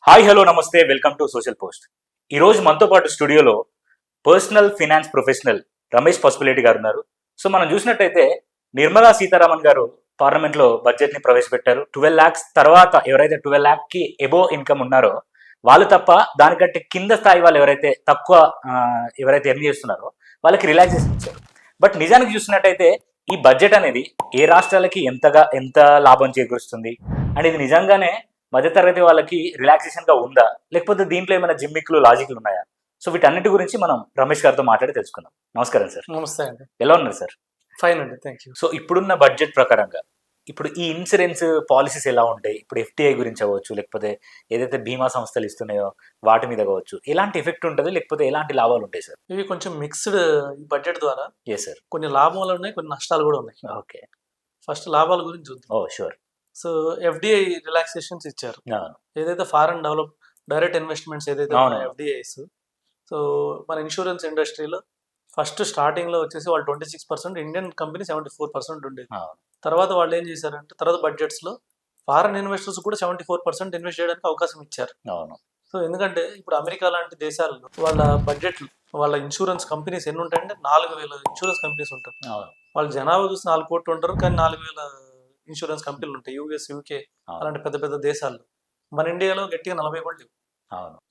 Hi hello నమస్తే welcome to social post. ఈరోజు మనతో పాటు స్టూడియోలో personal finance professional Ramesh Pasupuleti గారు ఉన్నారు. సో మనం చూసినట్టయితే నిర్మలా సీతారామన్ గారు పార్లమెంట్లో బడ్జెట్ని ప్రవేశపెట్టారు. 12 lakhs తర్వాత ఎవరైతే 12 lakh కి ఎబో ఇన్కమ్ ఉన్నారో వాళ్ళు తప్ప దానికంటే కింద స్థాయి వాళ్ళు ఎవరైతే తక్కువ ఎవరైతే ఎర్న్ చేస్తున్నారో వాళ్ళకి రిలాక్సేషన్ ఇచ్చారు. బట్ నిజానికి చూసినట్టయితే ఈ బడ్జెట్ అనేది ఏ రాష్ట్రాలకి ఎంత లాభం చేకూరుస్తుంది అండ్ ఇది నిజంగానే మధ్యతరగతి వాళ్ళకి రిలాక్సేషన్ గా ఉందా, లేకపోతే దీంట్లో ఏమైనా జిమ్మిక్లు లాజిక్లు ఉన్నాయా? సో వీటన్నిటి గురించి మనం రమేష్ గారితో మాట్లాడి తెలుసుకుందాం. నమస్కారం సార్. నమస్తే అండి. ఎలా ఉన్నారు సార్? ఫైన్ అండి, థ్యాంక్ యూ. సో ఇప్పుడున్న బడ్జెట్ ప్రకారంగా ఇప్పుడు ఈ ఇన్సూరెన్స్ పాలసీస్ ఎలా ఉంటాయి? ఇప్పుడు ఎఫ్టీఐ గురించి అవ్వచ్చు, లేకపోతే ఏదైతే బీమా సంస్థలు ఇస్తున్నాయో వాటి మీద కావచ్చు, ఎలాంటి ఎఫెక్ట్ ఉంటుంది, లేకపోతే ఎలాంటి లాభాలు ఉంటాయి సార్? ఇవి కొంచెం మిక్స్డ్ బడ్జెట్ ద్వారా. Yes sir. కొన్ని లాభాలు ఉన్నాయి, కొన్ని నష్టాలు కూడా ఉన్నాయి. ఓకే, ఫస్ట్ లాభాల గురించి చూద్దాం. Oh sure. So FDI relaxations ఇచ్చారు. ఏదైతే ఫారెన్ డైరెక్ట్ ఇన్వెస్ట్మెంట్స్ ఏదైతే ఎఫ్డిఐస్, సో మన ఇన్సూరెన్స్ ఇండస్ట్రీలో ఫస్ట్ స్టార్టింగ్ లో వచ్చేసి వాళ్ళు 26%, ఇండియన్ కంపెనీ 74% ఉండేది. తర్వాత వాళ్ళు ఏం చేశారంటే తర్వాత బడ్జెట్స్ లో ఫారెన్ ఇన్వెస్టర్స్ కూడా 74% ఇన్వెస్ట్ చేయడానికి అవకాశం ఇచ్చారు. సో ఎందుకంటే ఇప్పుడు అమెరికా లాంటి దేశాల్లో వాళ్ళ బడ్జెట్లు వాళ్ళ ఇన్సూరెన్స్ కంపెనీస్ ఎన్ని ఉంటాయంటే 4,000 ఇన్సూరెన్స్ కంపెనీస్ ఉంటారు. వాళ్ళ జనాభా చూసి 4 కోట్లు ఉంటారు, కానీ 4,000 ఇన్సూరెన్స్ కంపెనీలు ఉంటాయి. యూఎస్, యూకే అలాంటి పెద్ద పెద్ద దేశాల్లో. మన ఇండియాలో గట్టిగా 40 కూడా లేవు.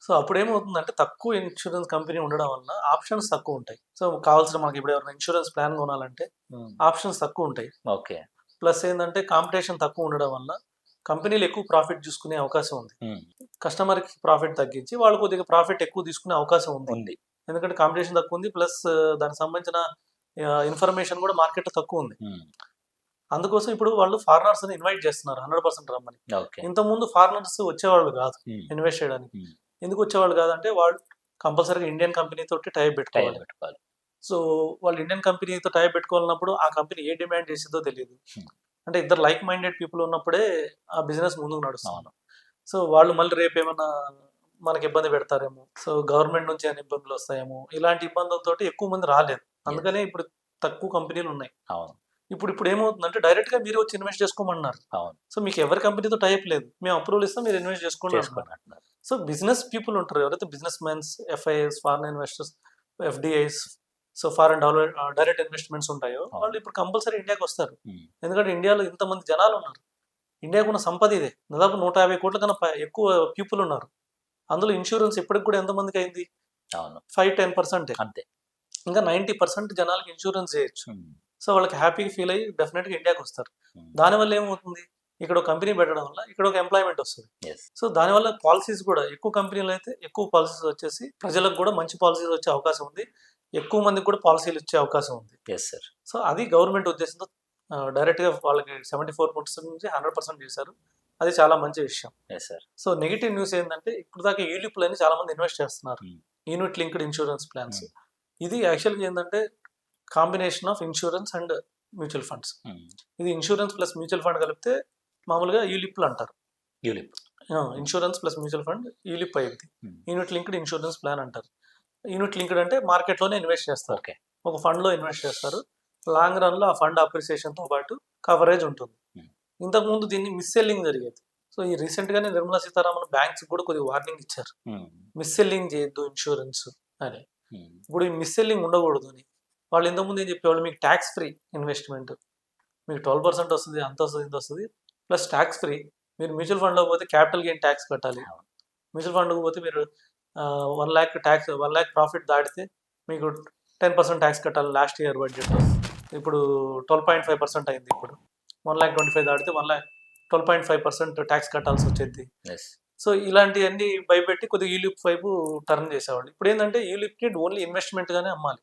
సో అప్పుడు ఏమవుతుందంటే తక్కువ ఇన్సూరెన్స్ కంపెనీ ఉండడం వల్ల ఆప్షన్స్ తక్కువ ఉంటాయి. సో కావాల్సిన మనకి ఇప్పుడు ఎవరైనా ఇన్సూరెన్స్ ప్లాన్ కొనాలంటే ఆప్షన్స్ తక్కువ ఉంటాయి. ఓకే. ప్లస్ ఏంటంటే కాంపిటీషన్ తక్కువ ఉండడం వల్ల కంపెనీలు ఎక్కువ ప్రాఫిట్ చూసుకునే అవకాశం ఉంది. కస్టమర్ కి ప్రాఫిట్ తగ్గించి వాళ్ళు కొద్దిగా ప్రాఫిట్ ఎక్కువ తీసుకునే అవకాశం ఉంది. ఎందుకంటే కాంపిటీషన్ తక్కువ ఉంది, ప్లస్ దానికి సంబంధించిన ఇన్ఫర్మేషన్ కూడా మార్కెట్ లో తక్కువ ఉంది. అందుకోసం ఇప్పుడు వాళ్ళు ఫారినర్స్ ని ఇన్వైట్ చేస్తున్నారు 100% రమ్మని. ఇంత ముందు ఫారినర్స్ వచ్చేవాళ్ళు కాదు ఇన్వెస్ట్ చేయడానికి. ఎందుకు వచ్చేవాళ్ళు కాదంటే వాళ్ళు కంపల్సరీగా ఇండియన్ కంపెనీ తోటి టైప్ పెట్టుకోవాలి. సో వాళ్ళు ఇండియన్ కంపెనీతో టైప్ పెట్టుకోవాలన్నప్పుడు ఆ కంపెనీ ఏ డిమాండ్ చేసేదో తెలియదు. అంటే ఇద్దరు లైక్ మైండెడ్ పీపుల్ ఉన్నప్పుడే ఆ బిజినెస్ ముందుకు నడుస్తుంది. సో వాళ్ళు మళ్ళీ రేపు ఏమన్నా మనకి ఇబ్బంది పెడతారేమో, సో గవర్నమెంట్ నుంచి ఏమైనా ఇబ్బందులు వస్తాయేమో, ఇలాంటి ఇబ్బందులతో ఎక్కువ మంది రాలేదు. అందుకనే ఇప్పుడు తక్కువ కంపెనీలు ఉన్నాయి. ఇప్పుడు ఏమవుతుందంటే డైరెక్ట్ గా మీరు వచ్చి ఇన్వెస్ట్ చేసుకోమన్నారు. సో మీకు ఎవరి కంపెనీతో టైప్ లేదు, మేము అప్రూవల్ ఇస్తాం, మీరు ఇన్వెస్ట్ చేసుకోండి. సో బిజినెస్ పీపుల్ ఉంటారు, ఎవరైతే business mens, FIs, foreign investors, FDIs, so foreign direct investments ఉంటాయో వాళ్ళు ఇప్పుడు కంపల్సరీ ఇండియాకి వస్తారు. ఎందుకంటే ఇండియాలో ఇంతమంది జనాలు ఉన్నారు. ఇండియాకు ఉన్న సంపద ఇదే. దాదాపు 150 కోట్ల కన్నా ఎక్కువ పీపుల్ ఉన్నారు. అందులో ఇన్సూరెన్స్ ఇప్పటికి కూడా ఎంతమందికి అయింది? 5-10% అంతే. ఇంకా 90% జనాలకి ఇన్సూరెన్స్ చేయొచ్చు. సో వాళ్ళకి హ్యాపీగా ఫీల్ అయ్యి డెఫినెట్గా ఇండియాకి వస్తారు. దానివల్ల ఏమవుతుంది, ఇక్కడ ఒక కంపెనీ పెట్టడం వల్ల ఇక్కడ ఒక ఎంప్లాయ్మెంట్ వస్తుంది. సో దానివల్ల పాలసీస్ కూడా ఎక్కువ కంపెనీలు అయితే ఎక్కువ పాలసీస్ వచ్చేసి ప్రజలకు కూడా మంచి పాలసీస్ వచ్చే అవకాశం ఉంది. ఎక్కువ మందికి కూడా పాలసీలు ఇచ్చే అవకాశం ఉంది. సో అది గవర్నమెంట్ ఉద్దేశంతో డైరెక్ట్గా వాళ్ళకి 74% నుంచి 100% చేశారు. అది చాలా మంచి విషయం. సో నెగిటివ్ న్యూస్ ఏంటంటే ఇప్పుడు దాకా యూలిప్లని చాలా మంది ఇన్వెస్ట్ చేస్తున్నారు, యూనిట్ లింక్డ్ ఇన్సూరెన్స్ ప్లాన్స్. ఇది యాక్చువల్గా ఏంటంటే combination of insurance and mutual funds. ఇది ఇన్సూరెన్స్ ప్లస్ మ్యూచువల్ ఫండ్ కలిపితే మామూలుగా యూలిప్లు అంటారు. Insurance plus mutual fund ULIP అయింది. యూనిట్ లింక్డ్ ఇన్సూరెన్స్ ప్లాన్ అంటారు. యూనిట్ లింక్డ్ అంటే మార్కెట్లోనే ఇన్వెస్ట్ చేస్తారు. ఒక ఫండ్లో ఇన్వెస్ట్ చేస్తారు. లాంగ్ రన్లో ఆ ఫండ్ అప్రిసియేషన్తో పాటు కవరేజ్ ఉంటుంది. ఇంతకుముందు దీన్ని మిస్సెల్లింగ్ జరిగేది. సో ఈ రీసెంట్గానే నిర్మలా సీతారామన్ బ్యాంక్స్ కూడా కొద్దిగా వార్నింగ్ ఇచ్చారు, మిస్సెల్లింగ్ చేయొద్దు ఇన్సూరెన్స్ అని. ఇప్పుడు ఈ మిస్సెల్లింగ్ ఉండకూడదు అని. వాళ్ళు ఇంతకుముందు ఏం చెప్పేవాళ్ళు, మీకు ట్యాక్స్ ఫ్రీ ఇన్వెస్ట్మెంట్, మీకు 12% వస్తుంది, అంత వస్తుంది, ఇంత వస్తుంది, ప్లస్ ట్యాక్స్ ఫ్రీ. మీరు మ్యూచువల్ ఫండ్లో పోతే క్యాపిటల్ గెయిన్ ట్యాక్స్ కట్టాలి. మ్యూచువల్ ఫండ్కి పోతే మీరు 1 lakh ట్యాక్స్, 1 lakh ప్రాఫిట్ దాటితే మీకు 10% ట్యాక్స్ కట్టాలి. లాస్ట్ ఇయర్ బడ్జెట్లో ఇప్పుడు 12.5% అయింది. ఇప్పుడు 1,25,000 దాటితే 12.5% ట్యాక్స్ కట్టాల్సి వచ్చేది. సో ఇలాంటివన్నీ భయపెట్టి కొద్దిగా యూలిప్ వైపు టర్న్ చేసేవాళ్ళు. ఇప్పుడు ఏంటంటే యూలిప్కి ఓన్లీ ఇన్వెస్ట్మెంట్ గానే అమ్మాలి,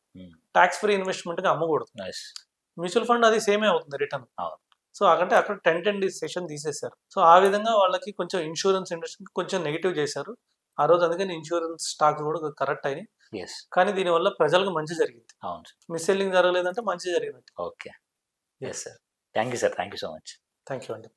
ట్యాక్స్ ఫ్రీ ఇన్వెస్ట్మెంట్ గా అమ్మకూడదు. మ్యూచువల్ ఫండ్ అది సేమే అవుతుంది రిటర్న్. సో అక్కడ 10-10 సెషన్ తీసేశారు. సో ఆ విధంగా వాళ్ళకి కొంచెం ఇన్సూరెన్స్ ఇండస్ట్రీ కొంచెం నెగిటివ్ చేశారు ఆ రోజు. అందుకని ఇన్సూరెన్స్ స్టాక్స్ కూడా కరెక్ట్ అయినాయి. కానీ దీనివల్ల ప్రజలకు మంచి జరిగింది. మిస్సెల్లింగ్ జరగలేదంటే మంచి జరిగినట్టు. Okay, yes sir. Thank you sir. Thank you so much. Thank you అండి.